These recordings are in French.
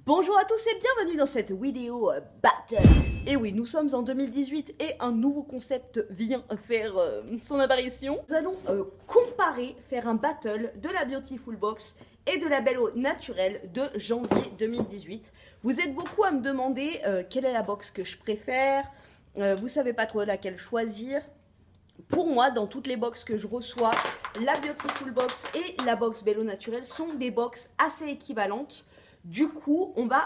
Bonjour à tous et bienvenue dans cette vidéo battle. Et oui, nous sommes en 2018 et un nouveau concept vient faire son apparition. Nous allons comparer, faire un battle de la Beautiful Box et de la Belle Eau Naturelle de janvier 2018. Vous êtes beaucoup à me demander quelle est la box que je préfère. Vous savez pas trop laquelle choisir. Pour moi, dans toutes les box que je reçois, la Beautiful Box et la box Belle Eau Naturelle sont des box assez équivalentes. Du coup, on va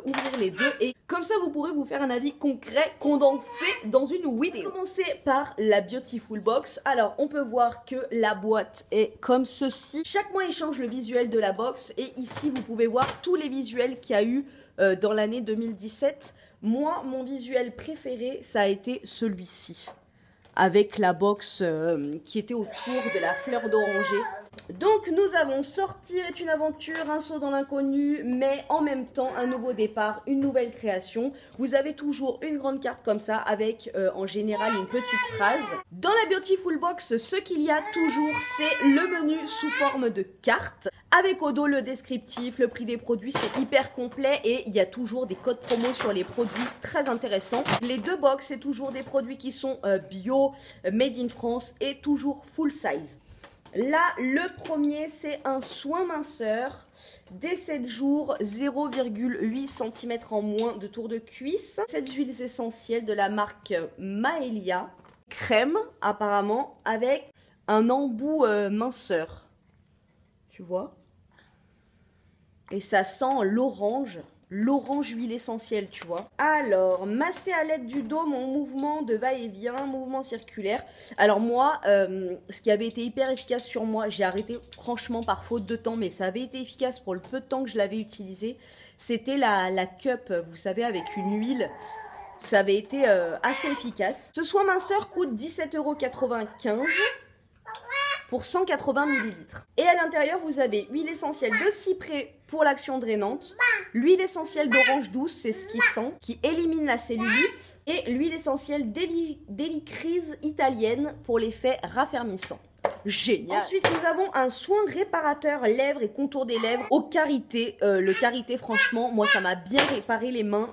ouvrir les deux et comme ça, vous pourrez vous faire un avis concret, condensé dans une vidéo. On va commencer par la Beautiful Box. Alors, on peut voir que la boîte est comme ceci. Chaque mois, il change le visuel de la box et ici, vous pouvez voir tous les visuels qu'il y a eu dans l'année 2017. Moi, mon visuel préféré, ça a été celui-ci, avec la box qui était autour de la fleur d'oranger. Donc nous avons Sortir est une aventure, un saut dans l'inconnu, mais en même temps un nouveau départ, une nouvelle création. Vous avez toujours une grande carte comme ça avec en général une petite phrase. Dans la Beautiful Box, ce qu'il y a toujours, c'est le menu sous forme de carte. Avec au dos le descriptif, le prix des produits, c'est hyper complet et il y a toujours des codes promo sur les produits très intéressants. Les deux box, c'est toujours des produits qui sont bio, made in France et toujours full size. Là, le premier, c'est un soin minceur. Dès 7 jours, 0,8 cm en moins de tour de cuisse. Cette huiles essentielles de la marque Maelia. Crème, apparemment, avec un embout minceur. Tu vois? Et ça sent l'orange. L'orange huile essentielle, tu vois. Alors, masser à l'aide du dos mon mouvement de va-et-vient, mouvement circulaire. Alors moi, ce qui avait été hyper efficace sur moi, j'ai arrêté franchement par faute de temps, mais ça avait été efficace pour le peu de temps que je l'avais utilisé. C'était la cup, vous savez, avec une huile. Ça avait été assez efficace. Ce soin minceur coûte 17,95 € pour 180 ml. Et à l'intérieur, vous avez huile essentielle de cyprès pour l'action drainante, l'huile essentielle d'orange douce, c'est ce qui sent, qui élimine la cellulite, et l'huile essentielle d'hélicryse italienne pour l'effet raffermissant. Génial. Ensuite, nous avons un soin réparateur lèvres et contour des lèvres au karité. Le karité, franchement, moi, ça m'a bien réparé les mains.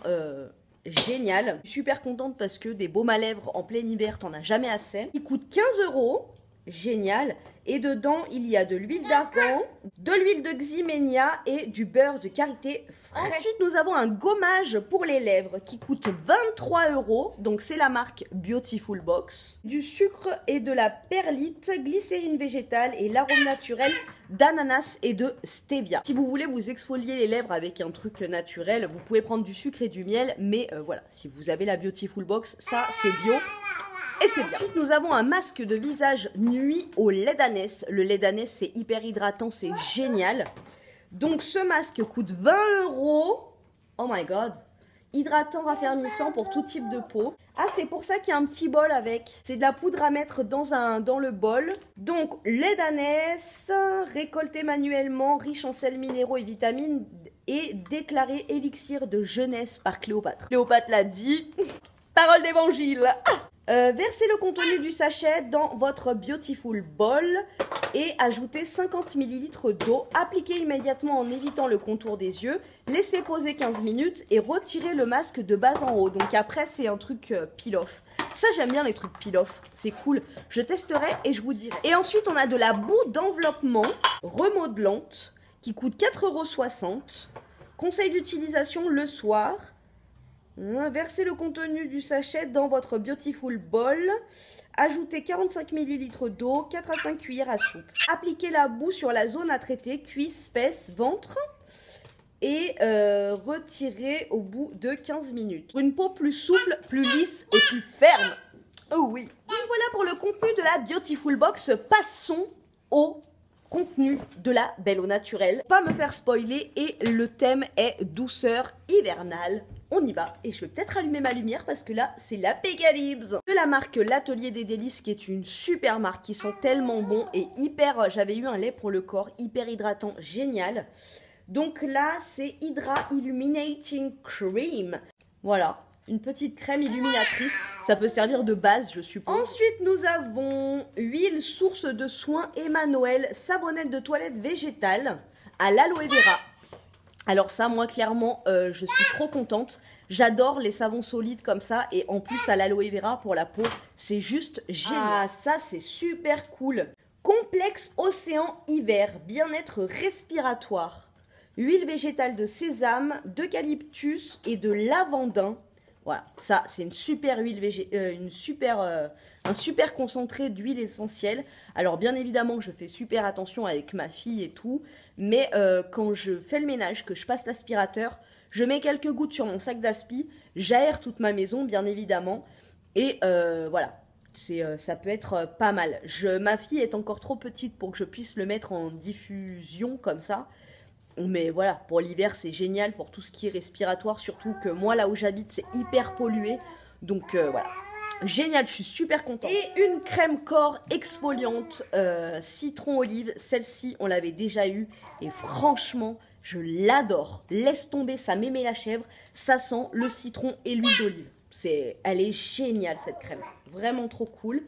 Génial. Je suis super contente parce que des baumes à lèvres en plein hiver, t'en as jamais assez. Il coûte 15 €. Génial. Et dedans, il y a de l'huile d'argan, de l'huile de xyménia et du beurre de karité frais. Ensuite, nous avons un gommage pour les lèvres qui coûte 23 €. Donc, c'est la marque Beautiful Box. Du sucre et de la perlite, glycérine végétale et l'arôme naturel d'ananas et de stevia. Si vous voulez vous exfolier les lèvres avec un truc naturel, vous pouvez prendre du sucre et du miel. Mais voilà, si vous avez la Beautiful Box, ça, c'est bio. Et c'est bien. Ensuite, nous avons un masque de visage nuit au lait d'ânesse. Le lait d'ânesse, c'est hyper hydratant, c'est génial. Donc, ce masque coûte 20 €. Oh my god. Hydratant, raffermissant pour tout type de peau. Ah, c'est pour ça qu'il y a un petit bol avec. C'est de la poudre à mettre dans le bol. Donc, lait d'ânesse, récolté manuellement, riche en sels minéraux et vitamines et déclaré élixir de jeunesse par Cléopâtre. Cléopâtre l'a dit. Parole d'évangile. Versez le contenu du sachet dans votre Beautiful Bowl et ajoutez 50 ml d'eau. Appliquez immédiatement en évitant le contour des yeux. Laissez poser 15 minutes et retirez le masque de bas en haut. Donc après, c'est un truc peel-off. Ça, j'aime bien les trucs peel-off. C'est cool. Je testerai et je vous dirai. Et ensuite, on a de la boue d'enveloppement remodelante qui coûte 4,60 €. Conseil d'utilisation le soir. Versez le contenu du sachet dans votre Beautiful Bowl. Ajoutez 45 ml d'eau, 4 à 5 cuillères à soupe. Appliquez la boue sur la zone à traiter, cuisses, fesses, ventre. Et retirez au bout de 15 minutes. Pour une peau plus souple, plus lisse et plus ferme. Oh oui. Donc voilà pour le contenu de la Beautiful Box. Passons au contenu de la Belle Eau Naturelle. Pas me faire spoiler et le thème est douceur hivernale. On y va et je vais peut-être allumer ma lumière parce que là c'est l'apocalypse. De la marque L'Atelier des Délices qui est une super marque qui sent tellement bon et hyper, j'avais eu un lait pour le corps hyper hydratant, génial. Donc là c'est Hydra Illuminating Cream. Voilà, une petite crème illuminatrice, ça peut servir de base je suppose. Ensuite nous avons huile source de soins Emmanuel, savonnette de toilette végétale à l'aloe vera. Alors ça, moi, clairement, je suis trop contente. J'adore les savons solides comme ça. Et en plus, à l'aloe vera pour la peau, c'est juste génial. Ah, ça, c'est super cool. Complexe Océan Hiver, bien-être respiratoire. Huile végétale de sésame, d'eucalyptus et de lavandin. Voilà, ça, c'est une super huile un super concentré d'huile essentielle. Alors, bien évidemment, je fais super attention avec ma fille et tout. Mais quand je fais le ménage, que je passe l'aspirateur, je mets quelques gouttes sur mon sac d'aspi. J'aère toute ma maison, bien évidemment. Et voilà, ça peut être pas mal. Ma fille est encore trop petite pour que je puisse le mettre en diffusion comme ça. Mais voilà, pour l'hiver, c'est génial pour tout ce qui est respiratoire. Surtout que moi, là où j'habite, c'est hyper pollué. Donc voilà, génial, je suis super contente. Et une crème corps exfoliante citron olive. Celle-ci, on l'avait déjà eue. Et franchement, je l'adore. Laisse tomber, ça m'émet la chèvre. Ça sent le citron et l'huile d'olive. Elle est géniale, cette crème. Vraiment trop cool.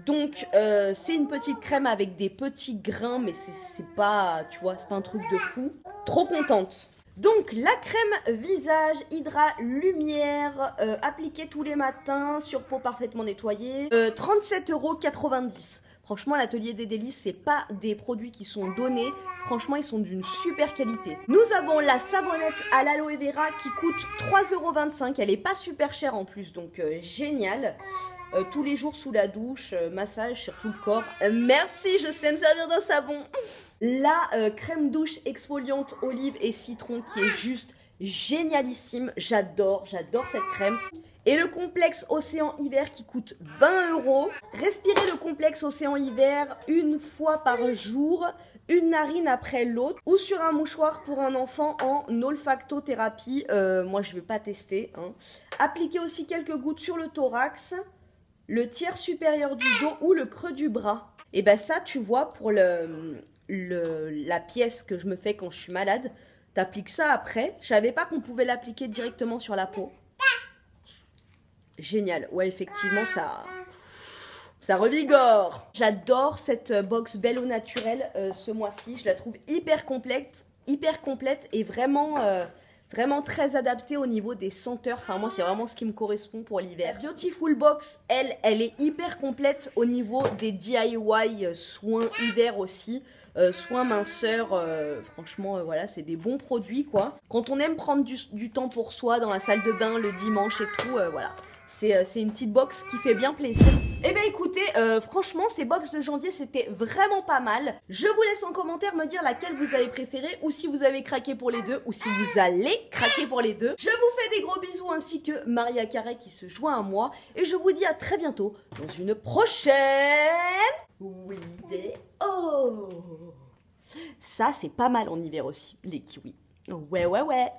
Donc, c'est une petite crème avec des petits grains, mais c'est pas, tu vois, c'est pas un truc de fou. Trop contente. Donc, la crème visage Hydra Lumière, appliquée tous les matins sur peau parfaitement nettoyée. 37,90 €. Franchement, l'atelier des délices, c'est pas des produits qui sont donnés. Franchement, ils sont d'une super qualité. Nous avons la savonnette à l'aloe vera qui coûte 3,25 €. Elle est pas super chère en plus, donc génial. Tous les jours sous la douche, massage sur tout le corps. Merci, je sais me servir d'un savon. La crème douche exfoliante olive et citron qui est juste génialissime. J'adore cette crème. Et le complexe Océan Hiver qui coûte 20 €. Respirez le complexe Océan Hiver une fois par jour, une narine après l'autre, ou sur un mouchoir pour un enfant en olfactothérapie. Moi, je ne vais pas tester. Hein. Appliquez aussi quelques gouttes sur le thorax, le tiers supérieur du dos ou le creux du bras. Et ben ça, tu vois, pour la pièce que je me fais quand je suis malade, t'appliques ça après. Je savais pas qu'on pouvait l'appliquer directement sur la peau. Génial. Ouais, effectivement, ça revigore. J'adore cette box Belle au naturel ce mois-ci. Je la trouve hyper complète et vraiment... Vraiment très adaptée au niveau des senteurs. Enfin, moi, c'est vraiment ce qui me correspond pour l'hiver. La Beautiful Box, elle est hyper complète au niveau des DIY soins hiver aussi. Soins minceur, franchement, voilà, c'est des bons produits, quoi. Quand on aime prendre du temps pour soi dans la salle de bain le dimanche et tout, voilà. C'est une petite box qui fait bien plaisir. Eh bien écoutez, franchement, ces box de janvier, c'était vraiment pas mal. Je vous laisse en commentaire me dire laquelle vous avez préférée, ou si vous avez craqué pour les deux, ou si vous allez craquer pour les deux. Je vous fais des gros bisous, ainsi que Maria Carré qui se joint à moi. Et je vous dis à très bientôt dans une prochaine vidéo. Ça, c'est pas mal en hiver aussi, les kiwis. Ouais.